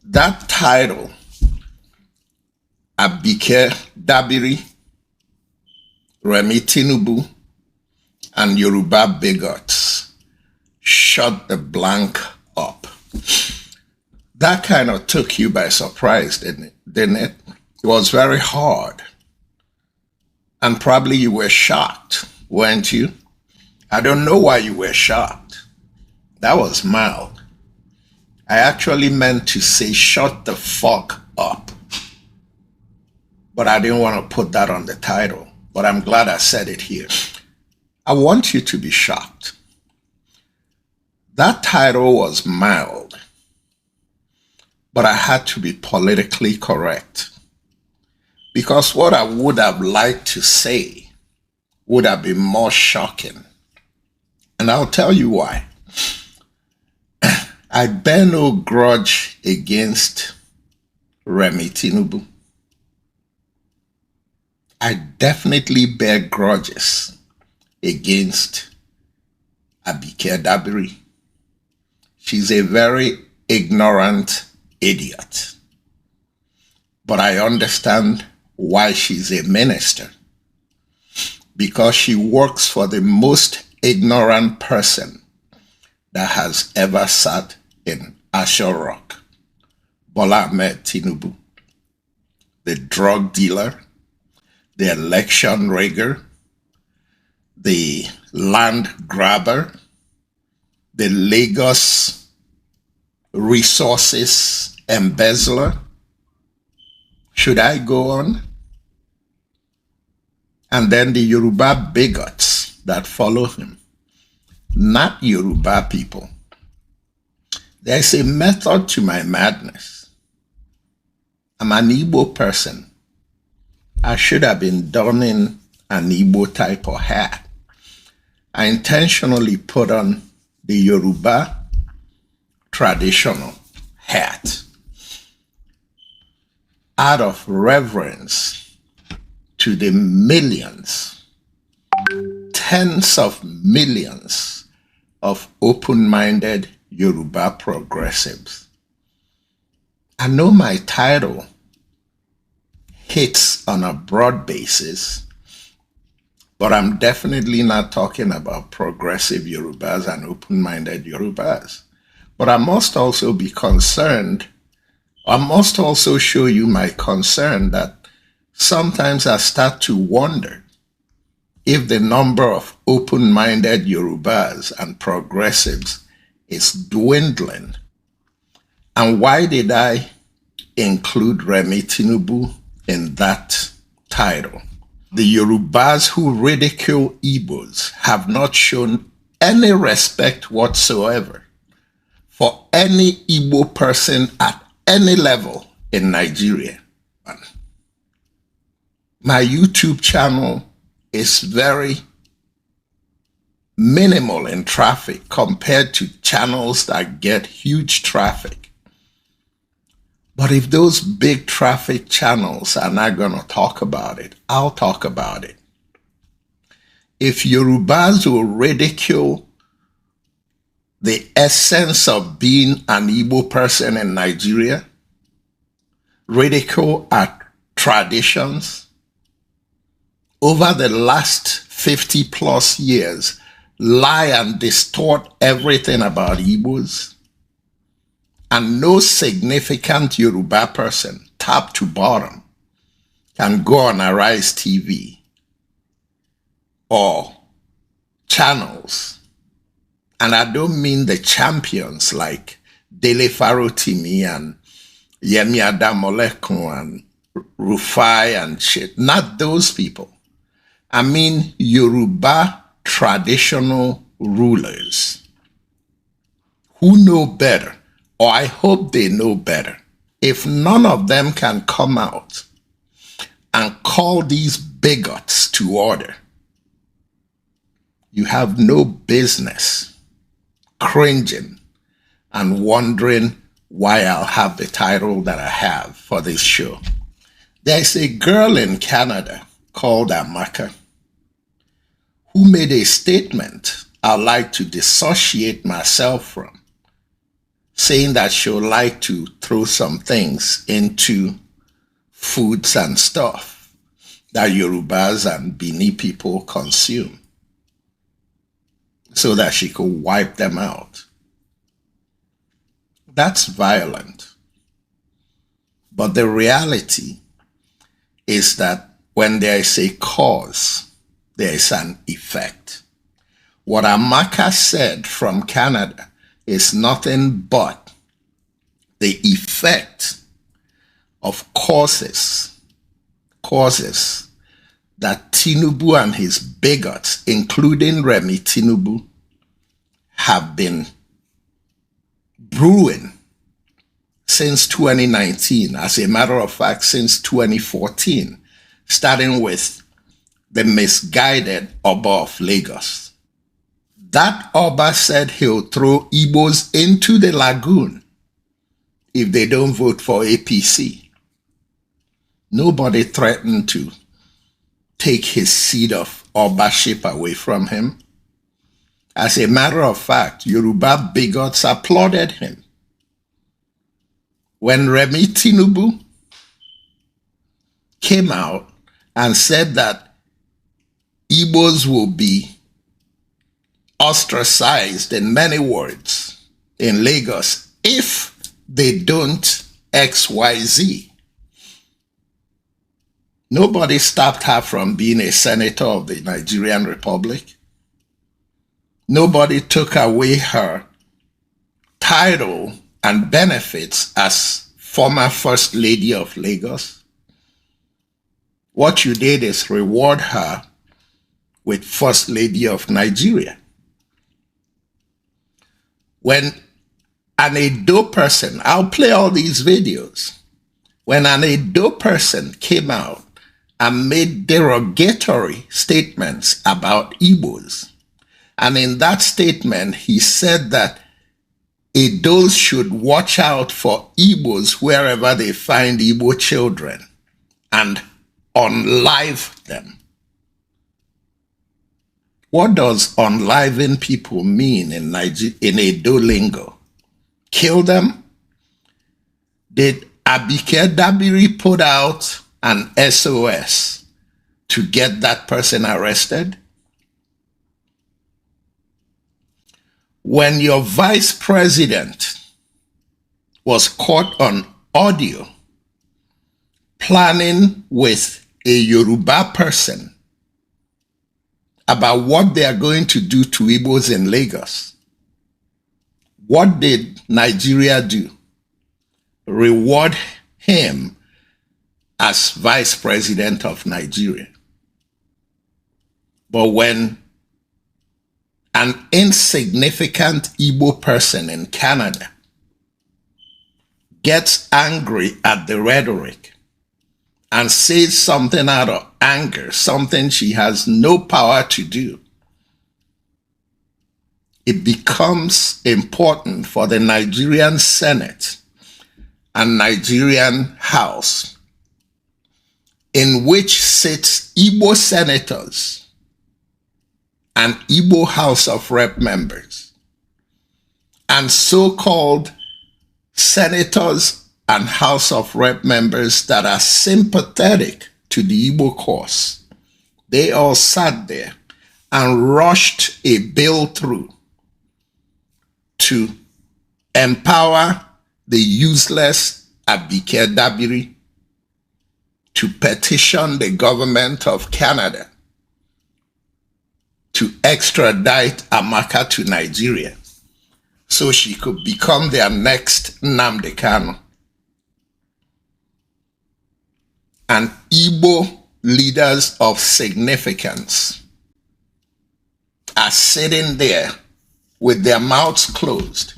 That title, Abike Dabiri, Remi Tinubu, and Yoruba Bigots, shut the blank up. That kind of took you by surprise, didn't it? It was very hard. And probably you were shocked, weren't you? I don't know why you were shocked. That was mild. I actually meant to say, shut the fuck up. But I didn't want to put that on the title. But I'm glad I said it here. I want you to be shocked. That title was mild. But I had to be politically correct. Because what I would have liked to say would have been more shocking. And I'll tell you why. I bear no grudge against Remi Tinubu. I definitely bear grudges against Abike Dabiri. She's a very ignorant idiot. But I understand why she's a minister. Because she works for the most ignorant person that has ever sat in Asher Rock, Bola Ahmed Tinubu, the drug dealer, the election rigger, the land grabber, the Lagos resources embezzler. Should I go on? And then the Yoruba bigots that follow him. Not Yoruba people. There's a method to my madness. I'm an Igbo person. I should have been donning an Igbo type of hat. I intentionally put on the Yoruba traditional hat out of reverence to the millions, tens of millions of open-minded Yoruba progressives. I know my title hits on a broad basis, but I'm definitely not talking about progressive Yorubas and open-minded Yorubas. But I must also be concerned, I must also show you my concern that sometimes I start to wonder if the number of open-minded Yorubas and progressives is dwindling. And why did I include Remi Tinubu in that title? The Yorubas who ridicule Igbos have not shown any respect whatsoever for any Igbo person at any level in Nigeria. My YouTube channel is very minimal in traffic compared to channels that get huge traffic. But if those big traffic channels are not going to talk about it, I'll talk about it. If Yorubas will ridicule the essence of being an Igbo person in Nigeria, ridicule our traditions, over the last 50 plus years, lie and distort everything about Igbos, and no significant Yoruba person, top to bottom, can go on Arise TV or channels. And I don't mean the champions like Dele Farotimi and Yemi Adamolekun and Rufai and shit. Not those people. I mean Yoruba traditional rulers who know better, or I hope they know better. If none of them can come out and call these bigots to order, you have no business cringing and wondering why I'll have the title that I have for this show. There's a girl in Canada called Amaka who made a statement I'd like to dissociate myself from, saying that she'll like to throw some things into foods and stuff that Yorubas and Bini people consume so that she could wipe them out. That's violent. But the reality is that when there is a cause, there is an effect. What Amaka said from Canada is nothing but the effect of causes that Tinubu and his bigots, including Remi Tinubu, have been brewing since 2019. As a matter of fact, since 2014, starting with the misguided Oba of Lagos. That Oba said he'll throw Igbos into the lagoon if they don't vote for APC. Nobody threatened to take his seat of Obaship away from him. As a matter of fact, Yoruba bigots applauded him. When Remi Tinubu came out and said that Igbos will be ostracized, in many words, in Lagos if they don't XYZ. Nobody stopped her from being a senator of the Nigerian Republic. Nobody took away her title and benefits as former First Lady of Lagos. What you did is reward her with First Lady of Nigeria. When an Edo person, I'll play all these videos, when an Edo person came out and made derogatory statements about Igbos, and in that statement he said that Edos should watch out for Igbos wherever they find Igbo children and unlive them. What does unliving people mean in Edo lingo? Kill them? Did Abike Dabiri put out an SOS to get that person arrested? When your vice president was caught on audio planning with a Yoruba person about what they are going to do to Igbos in Lagos, what did Nigeria do? Reward him as vice president of Nigeria. But when an insignificant Igbo person in Canada gets angry at the rhetoric and says something out of anger, something she has no power to do, it becomes important for the Nigerian Senate and Nigerian House, in which sits Igbo senators and Igbo House of Rep members, and so-called senators and House of Rep members that are sympathetic to the Igbo cause. They all sat there and rushed a bill through to empower the useless Abike Dabiri to petition the government of Canada to extradite Amaka to Nigeria so she could become their next nnamdikanu. And Igbo leaders of significance are sitting there with their mouths closed.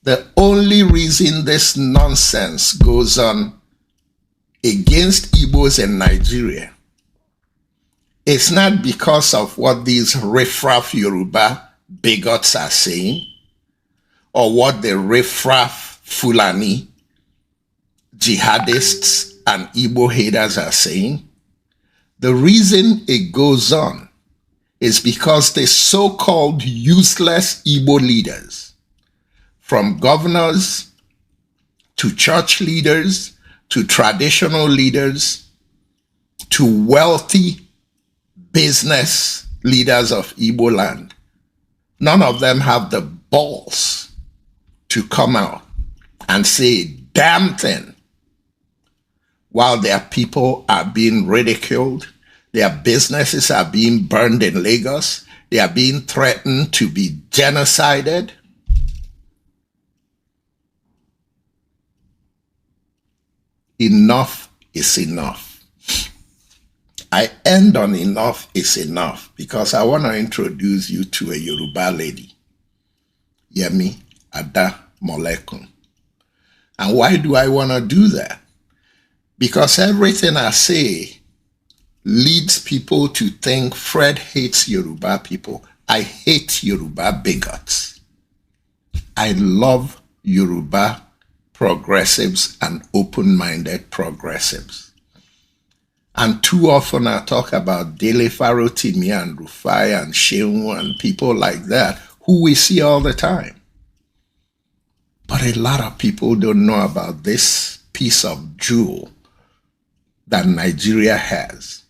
The only reason this nonsense goes on against Igbos in Nigeria is not because of what these riffraff Yoruba bigots are saying, or what the riffraff Fulani jihadists and Igbo haters are saying. The reason it goes on is because the so-called useless Igbo leaders from governors to church leaders to traditional leaders to wealthy business leaders of Igbo land. None of them have the balls to come out and say a damn thing while their people are being ridiculed, their businesses are being burned in Lagos, they are being threatened to be genocided. Enough is enough. I end on enough is enough because I want to introduce you to a Yoruba lady, Yemi Adamolekun. And why do I want to do that? Because everything I say leads people to think Fred hates Yoruba people. I hate Yoruba bigots. I love Yoruba progressives and open-minded progressives. And too often I talk about Dele Farotimi and Rufai and Shehu and people like that who we see all the time. But a lot of people don't know about this piece of jewel that Nigeria has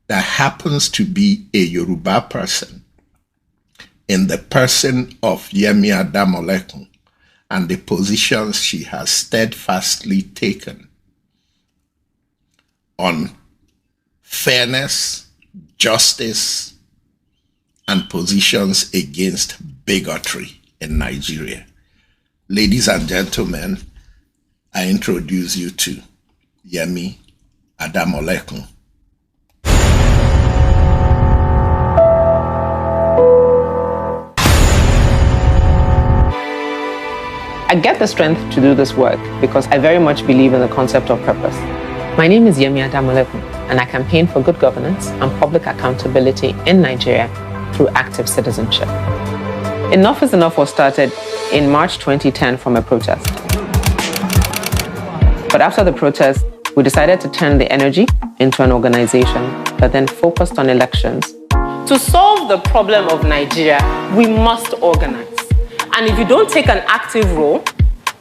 that happens to be a Yoruba person in the person of Yemi Adamolekun and the positions she has steadfastly taken on fairness, justice, and positions against bigotry in Nigeria. Ladies and gentlemen, I introduce you to Yemi Adamolekun. I get the strength to do this work because I very much believe in the concept of purpose. My name is Yemi Adamolekun, and I campaign for good governance and public accountability in Nigeria through active citizenship. Enough is Enough was started in March 2010 from a protest. But after the protest, we decided to turn the energy into an organization that then focused on elections. To solve the problem of Nigeria, we must organize. And if you don't take an active role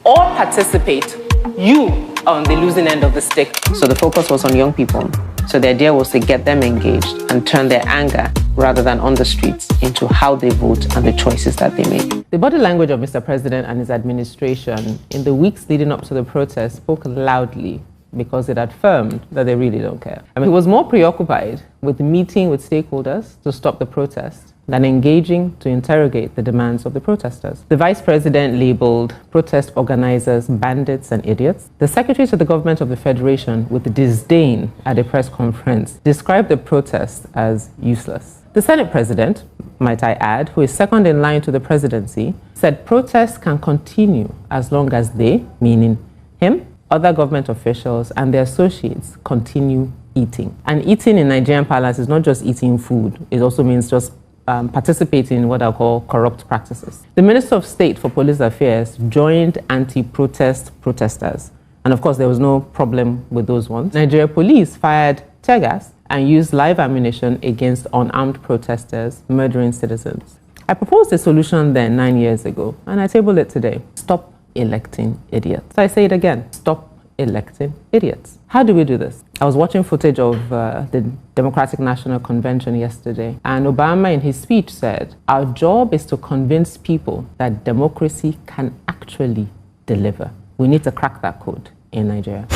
or participate, you are on the losing end of the stick. So the focus was on young people. So the idea was to get them engaged and turn their anger, rather than on the streets, into how they vote and the choices that they make. The body language of Mr. President and his administration in the weeks leading up to the protest spoke loudly because it affirmed that they really don't care. I mean, he was more preoccupied with meeting with stakeholders to stop the protest than engaging to interrogate the demands of the protesters. The vice president labeled protest organizers bandits and idiots. The secretary to the government of the federation, with disdain at a press conference, described the protest as useless. The Senate president, might I add, who is second in line to the presidency, said protests can continue as long as they, meaning him, other government officials, and their associates continue eating. And eating in Nigerian parlance is not just eating food, it also means just participating in what I call corrupt practices. The Minister of State for Police Affairs joined anti-protest protesters. And of course, there was no problem with those ones. Nigeria police fired tear gas and used live ammunition against unarmed protesters, murdering citizens. I proposed a solution then 9 years ago, and I tabled it today. Stop electing idiots. So I say it again, stop electing idiots. How do we do this? I was watching footage of the Democratic National Convention yesterday, and Obama in his speech said, our job is to convince people that democracy can actually deliver. We need to crack that code in Nigeria.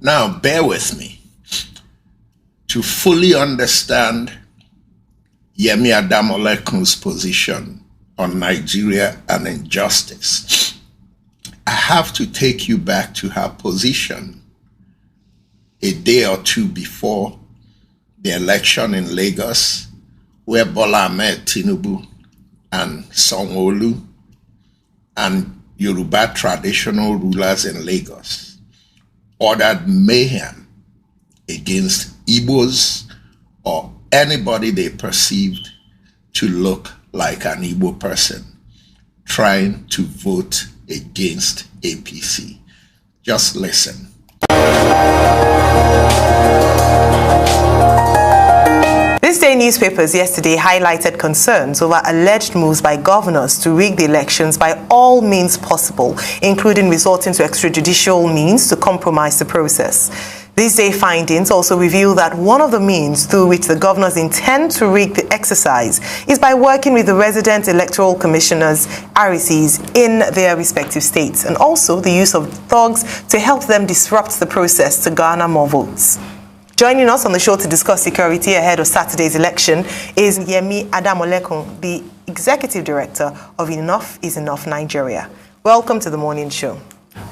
Now, bear with me. To fully understand Yemi Adamolekun's position on Nigeria and injustice, I have to take you back to her position a day or two before the election in Lagos, where Bola Ahmed Tinubu and Sanwo-Olu and Yoruba traditional rulers in Lagos ordered mayhem against Igbos or anybody they perceived to look like an Igbo person trying to vote against APC. Just listen. This day newspapers yesterday highlighted concerns over alleged moves by governors to rig the elections by all means possible, including resorting to extrajudicial means to compromise the process. These day findings also reveal that one of the means through which the governors intend to rig the exercise is by working with the resident electoral commissioners, RECs, in their respective states, and also the use of thugs to help them disrupt the process to garner more votes. Joining us on the show to discuss security ahead of Saturday's election is Remi Adamolekun, the Executive Director of Enough is Enough Nigeria. Welcome to the morning show.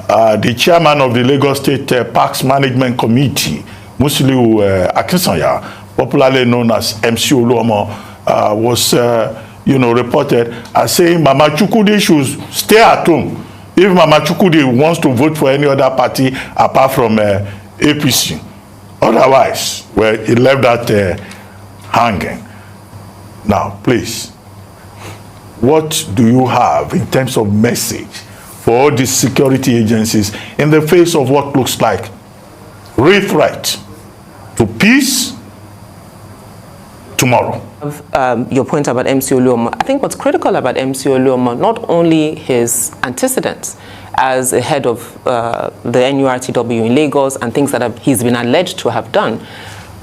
The chairman of the Lagos State Parks Management Committee, Musiliu Akinsanya, popularly known as MC Oluomo, was reported as saying Mama Chukwudi should stay at home if Mama Chukwudi wants to vote for any other party apart from APC. Otherwise, well, he left that hanging. Now, please, what do you have in terms of message for all these security agencies in the face of what looks like real threat to peace tomorrow? Your point about MC Oluomo, I think what's critical about MC Oluomo, not only his antecedents as a head of the NURTW in Lagos and things that he's been alleged to have done,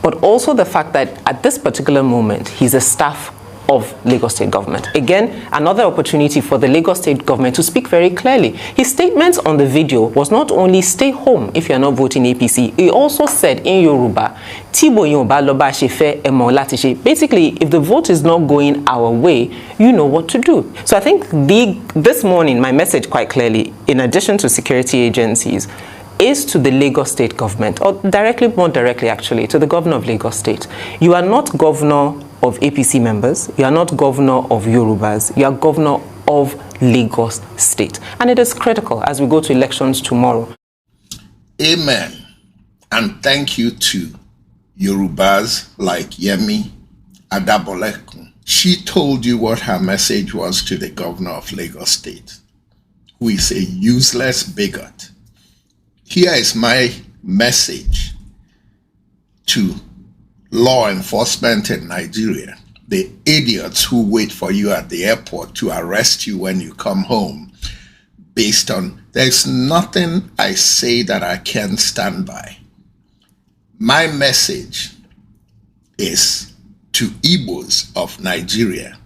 but also the fact that at this particular moment, he's a staff of Lagos State government. Again, another opportunity for the Lagos State government to speak very clearly. His statements on the video was not only stay home if you're not voting APC, he also said in Yoruba, basically, if the vote is not going our way, you know what to do. So I think this morning, my message quite clearly, in addition to security agencies, is to the Lagos State government, or more directly actually, to the governor of Lagos State. You are not governor of APC members, you are not governor of Yorubas, you are governor of Lagos State. And it is critical as we go to elections tomorrow. Amen. And thank you to Yorubas like Yemi Adabolekun. She told you what her message was to the governor of Lagos State, who is a useless bigot. Here is my message to law enforcement in Nigeria, the idiots who wait for you at the airport to arrest you when you come home based on, there's nothing I say that I can't stand by. My message is to Igbos of Nigeria.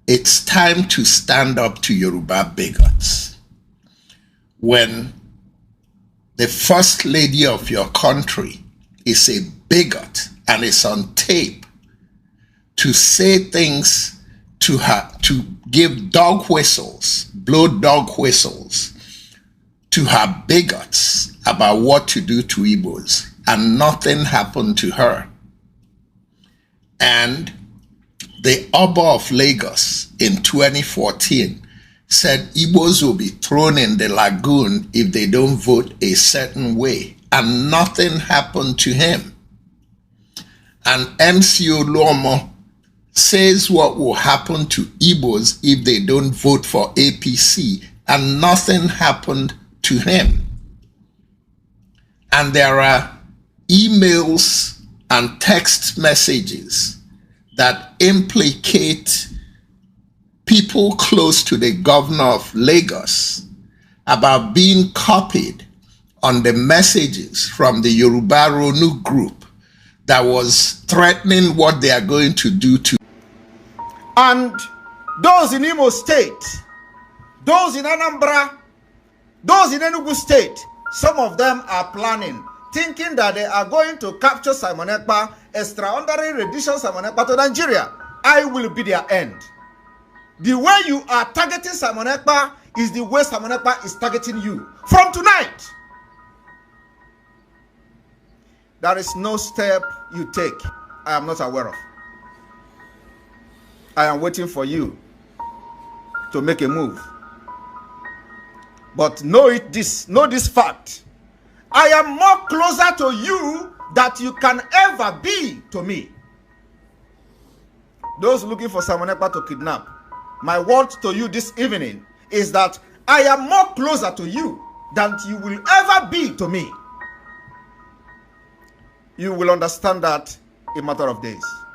It's time to stand up to Yoruba bigots. When the first lady of your country is a bigot and is on tape to say things to her, to give dog whistles, blow dog whistles to her bigots about what to do to Igbos, and nothing happened to her. And the Oba of Lagos in 2014 said Igbos will be thrown in the lagoon if they don't vote a certain way, and nothing happened to him. And MC Oluomo says what will happen to Igbos if they don't vote for APC, and nothing happened to him. And there are emails and text messages that implicate people close to the governor of Lagos about being copied on the messages from the Yoruba Ronu group that was threatening what they are going to do to. And those in Imo State, those in Anambra, those in Enugu State, some of them are planning, thinking that they are going to capture Simon Ekpa, extraordinary rendition Simon Ekpa to Nigeria. I will be their end. The way you are targeting Simon Ekpa is the way Simon Ekpa is targeting you. From tonight, there is no step you take I am not aware of. I am waiting for you to make a move. But know this fact. I am more closer to you than you can ever be to me. Those looking for Simon Ekpa to kidnap, my word to you this evening is that I am more closer to you than you will ever be to me. You will understand that a matter of days.